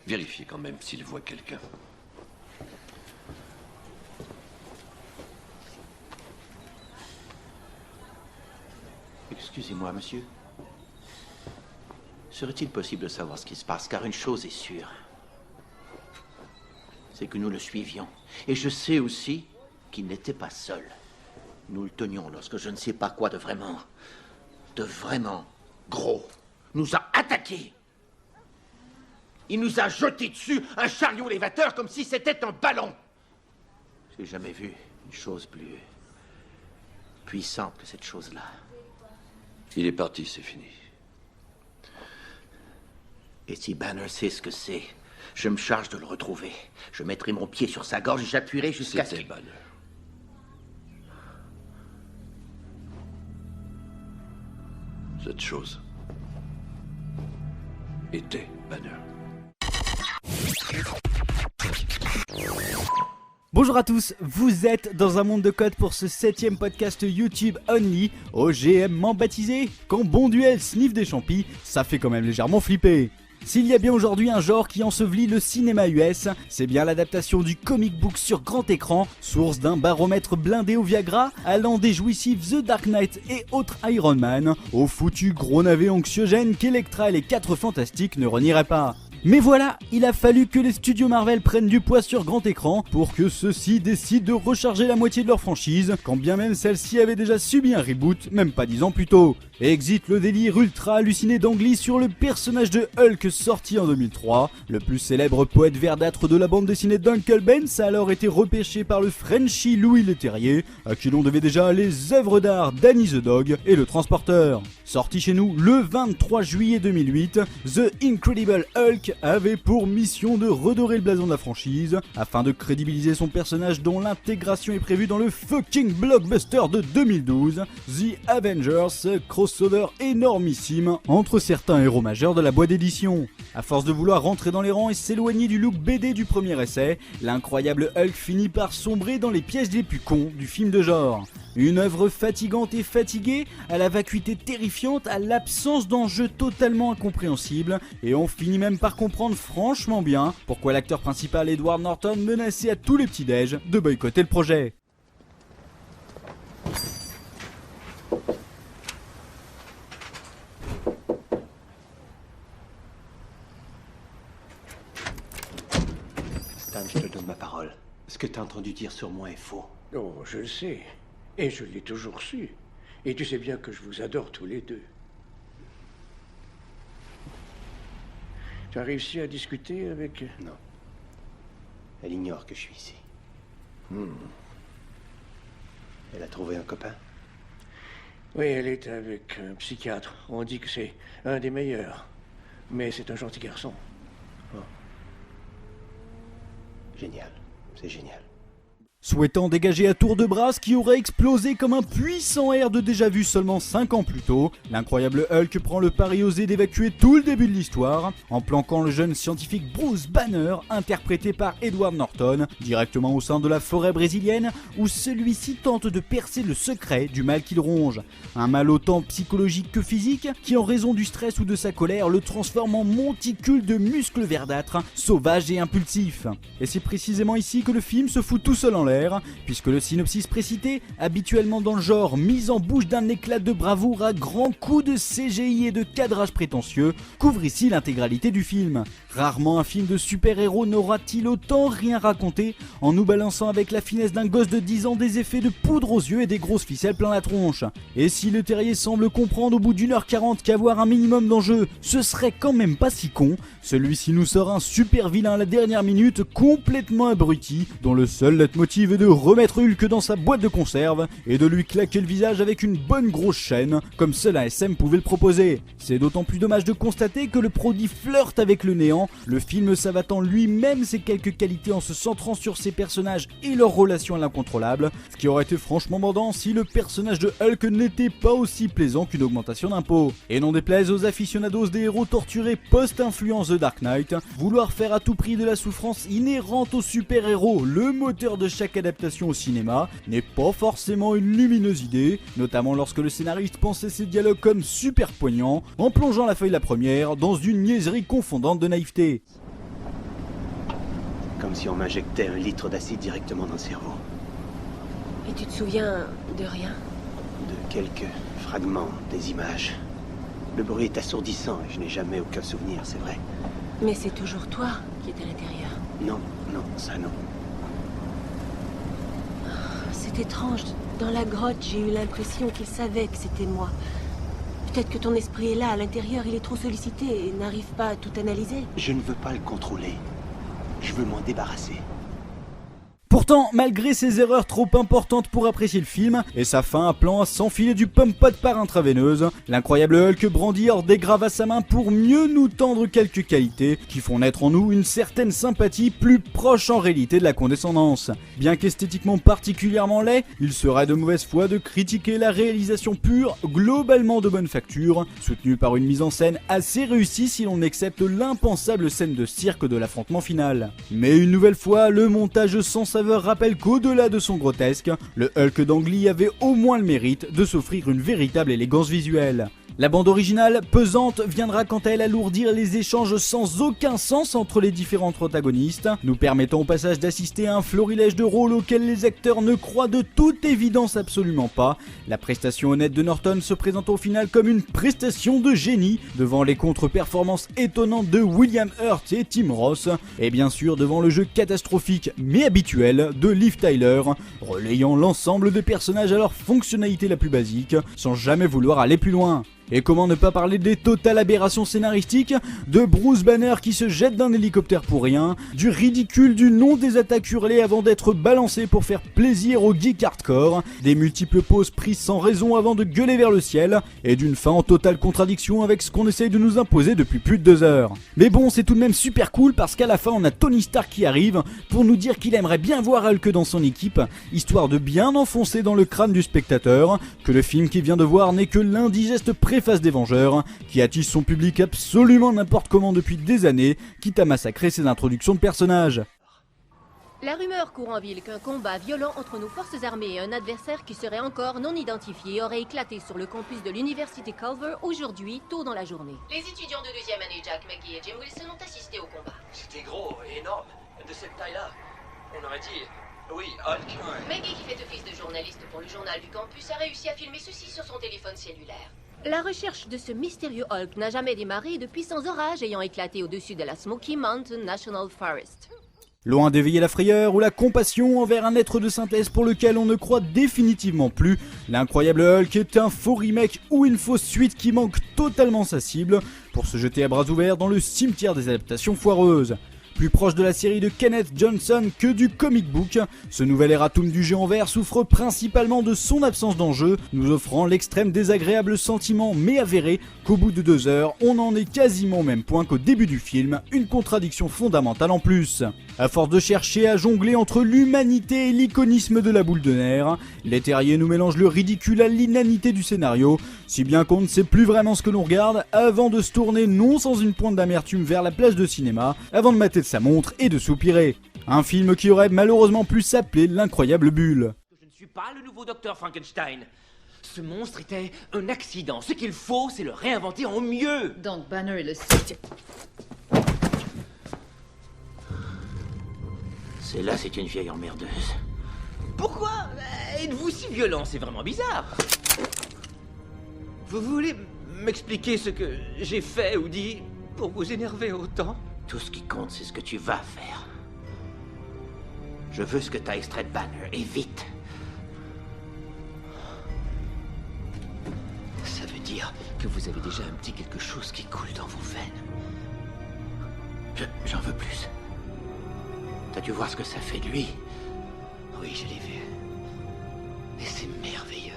Vérifiez quand même s'il voit quelqu'un. Excusez-moi, monsieur. Serait-il possible de savoir ce qui se passe? Car une chose est sûre. C'est que nous le suivions. Et je sais aussi qu'il n'était pas seul. Nous le tenions lorsque je ne sais pas quoi de vraiment gros nous a attaqués. Il nous a jeté dessus un chariot élévateur comme si c'était un ballon. J'ai jamais vu une chose plus puissante que cette chose-là. Il est parti, c'est fini. Et si Banner sait ce que c'est, je me charge de le retrouver. Je mettrai mon pied sur sa gorge et j'appuierai jusqu'à ce C'était qu'il... Banner. Cette chose était Banner. Bonjour à tous, vous êtes dans un monde de code pour ce 7ème podcast YouTube Only, OGM baptisé. Quand Bon Duel sniffe des champis, ça fait quand même légèrement flipper. S'il y a bien aujourd'hui un genre qui ensevelit le cinéma US, c'est bien l'adaptation du comic book sur grand écran, source d'un baromètre blindé au Viagra, allant des jouissifs The Dark Knight et autres Iron Man, au foutu gros navet anxiogène qu'Electra et les 4 Fantastiques ne renieraient pas. Mais voilà, il a fallu que les studios Marvel prennent du poids sur grand écran pour que ceux-ci décident de recharger la moitié de leur franchise, quand bien même celle-ci avait déjà subi un reboot, même pas 10 ans plus tôt. Exit le délire ultra halluciné d'Ang Lee sur le personnage de Hulk sorti en 2003. Le plus célèbre poète verdâtre de la bande dessinée d'Uncle Ben a alors été repêché par le Frenchie Louis Leterrier, à qui l'on devait déjà les œuvres d'art Danny the Dog et le Transporteur. Sorti chez nous le 23 juillet 2008, The Incredible Hulk avait pour mission de redorer le blason de la franchise, afin de crédibiliser son personnage dont l'intégration est prévue dans le fucking blockbuster de 2012, The Avengers, crossover énormissime entre certains héros majeurs de la boîte d'édition. À force de vouloir rentrer dans les rangs et s'éloigner du look BD du premier essai, l'incroyable Hulk finit par sombrer dans les pièges les plus cons du film de genre. Une œuvre fatigante et fatiguée, à la vacuité terrifiante, à l'absence d'enjeux totalement incompréhensibles, et on finit même par comprendre franchement bien pourquoi l'acteur principal Edward Norton menaçait à tous les petits-déj de boycotter le projet. Stan, je te donne ma parole. Ce que t'as entendu dire sur moi est faux. Oh, je le sais. Et je l'ai toujours su. Et tu sais bien que je vous adore tous les deux. Tu as réussi à discuter avec... Non. Elle ignore que je suis ici. Elle a trouvé un copain? Oui, elle est avec un psychiatre. On dit que c'est un des meilleurs. Mais c'est un gentil garçon. Oh. Génial. C'est génial. Souhaitant dégager à tour de bras ce qui aurait explosé comme un puissant air de déjà-vu seulement 5 ans plus tôt, l'incroyable Hulk prend le pari osé d'évacuer tout le début de l'histoire, en planquant le jeune scientifique Bruce Banner, interprété par Edward Norton, directement au sein de la forêt brésilienne, où celui-ci tente de percer le secret du mal qu'il ronge. Un mal autant psychologique que physique, qui en raison du stress ou de sa colère le transforme en monticule de muscles verdâtres, sauvages et impulsifs. Et c'est précisément ici que le film se fout tout seul en l'air, puisque le synopsis précité, habituellement dans le genre mise en bouche d'un éclat de bravoure à grands coups de CGI et de cadrage prétentieux, couvre ici l'intégralité du film. Rarement un film de super-héros n'aura-t-il autant rien raconté en nous balançant avec la finesse d'un gosse de 10 ans des effets de poudre aux yeux et des grosses ficelles plein la tronche. Et si Leterrier semble comprendre au bout d'1h40 qu'avoir un minimum d'enjeu, ce serait quand même pas si con, celui-ci nous sort un super vilain à la dernière minute complètement abruti, dont le seul leitmotiv est de remettre Hulk dans sa boîte de conserve et de lui claquer le visage avec une bonne grosse chaîne, comme seul un SM pouvait le proposer. C'est d'autant plus dommage de constater que le produit flirte avec le néant, le film s'abattant lui-même ses quelques qualités en se centrant sur ses personnages et leurs relations à l'incontrôlable, ce qui aurait été franchement mordant si le personnage de Hulk n'était pas aussi plaisant qu'une augmentation d'impôts. Et n'en déplaise aux aficionados des héros torturés post-influence The Dark Knight, vouloir faire à tout prix de la souffrance inhérente aux super-héros le moteur de chaque adaptation au cinéma n'est pas forcément une lumineuse idée, notamment lorsque le scénariste pensait ses dialogues comme super poignants, en plongeant la feuille la première dans une niaiserie confondante de naïveté. comme si on m'injectait 1 litre d'acide directement dans le cerveau. Et tu te souviens de rien? De quelques fragments des images. Le bruit est assourdissant et je n'ai jamais aucun souvenir, c'est vrai. Mais c'est toujours toi qui es à l'intérieur. Non, non, ça non. C'est étrange. Dans la grotte, j'ai eu l'impression qu'il savait que c'était moi. Peut-être que ton esprit est là, à l'intérieur, il est trop sollicité et n'arrive pas à tout analyser. Je ne veux pas le contrôler. Je veux m'en débarrasser. Pourtant, malgré ses erreurs trop importantes pour apprécier le film, et sa fin appelant à s'enfiler du pump-pot par intraveineuse, l'incroyable Hulk brandit hors des gravats sa main pour mieux nous tendre quelques qualités qui font naître en nous une certaine sympathie plus proche en réalité de la condescendance. Bien qu'esthétiquement particulièrement laid, il serait de mauvaise foi de critiquer la réalisation pure, globalement de bonne facture, soutenue par une mise en scène assez réussie si l'on accepte l'impensable scène de cirque de l'affrontement final. Mais une nouvelle fois, le montage sans saveur rappelle qu'au-delà de son grotesque, le Hulk d'Ang Lee avait au moins le mérite de s'offrir une véritable élégance visuelle. La bande originale, pesante, viendra quant à elle alourdir les échanges sans aucun sens entre les différents protagonistes, nous permettant au passage d'assister à un florilège de rôles auxquels les acteurs ne croient de toute évidence absolument pas, la prestation honnête de Norton se présente au final comme une prestation de génie, devant les contre-performances étonnantes de William Hurt et Tim Roth, et bien sûr devant le jeu catastrophique mais habituel de Liv Tyler, relayant l'ensemble des personnages à leur fonctionnalité la plus basique, sans jamais vouloir aller plus loin. Et comment ne pas parler des totales aberrations scénaristiques, de Bruce Banner qui se jette d'un hélicoptère pour rien, du ridicule du nom des attaques hurlées avant d'être balancé pour faire plaisir aux geeks hardcore, des multiples pauses prises sans raison avant de gueuler vers le ciel, et d'une fin en totale contradiction avec ce qu'on essaye de nous imposer depuis plus de 2 heures. Mais bon, c'est tout de même super cool parce qu'à la fin on a Tony Stark qui arrive pour nous dire qu'il aimerait bien voir Hulk dans son équipe, histoire de bien enfoncer dans le crâne du spectateur que le film qu'il vient de voir n'est que l'indigeste préface des Vengeurs, qui attise son public absolument n'importe comment depuis des années, quitte à massacrer ses introductions de personnages. La rumeur court en ville qu'un combat violent entre nos forces armées et un adversaire qui serait encore non identifié aurait éclaté sur le campus de l'université Culver aujourd'hui, tôt dans la journée. Les étudiants de 2e année Jack McGee et Jim Wilson ont assisté au combat. C'était gros et énorme, de cette taille-là. On aurait dit... Oui, Hulk. McGee, qui fait office de journaliste pour le journal du campus, a réussi à filmer ceci sur son téléphone cellulaire. La recherche de ce mystérieux Hulk n'a jamais démarré de puissants orages ayant éclaté au-dessus de la Smoky Mountain National Forest. Loin d'éveiller la frayeur ou la compassion envers un être de synthèse pour lequel on ne croit définitivement plus, l'incroyable Hulk est un faux remake ou une fausse suite qui manque totalement sa cible pour se jeter à bras ouverts dans le cimetière des adaptations foireuses. Plus proche de la série de Kenneth Johnson que du comic book, ce nouvel erratum du géant vert souffre principalement de son absence d'enjeu, nous offrant l'extrême désagréable sentiment mais avéré qu'au bout de 2 heures, on en est quasiment au même point qu'au début du film, une contradiction fondamentale en plus. À force de chercher à jongler entre l'humanité et l'iconisme de la boule de nerfs, les terriers nous mélangent le ridicule à l'inanité du scénario, si bien qu'on ne sait plus vraiment ce que l'on regarde avant de se tourner non sans une pointe d'amertume vers la place de cinéma, avant de mater de sa montre et de soupirer. Un film qui aurait malheureusement pu s'appeler L'incroyable bulle. Je ne suis pas le nouveau docteur Frankenstein. Ce monstre était un accident. Ce qu'il faut, c'est le réinventer en mieux. Donc Banner est le seul. Celle-là, c'est une vieille emmerdeuse. Pourquoi êtes-vous si violent? C'est vraiment bizarre. Vous voulez m'expliquer ce que j'ai fait ou dit pour vous énerver autant? Tout ce qui compte, c'est ce que tu vas faire. Je veux ce que t'as extrait de Banner, et vite. Ça veut dire que vous avez déjà un petit quelque chose qui coule dans vos veines. J'en veux plus. T'as dû voir ce que ça fait de lui? Oui, je l'ai vu. Et c'est merveilleux.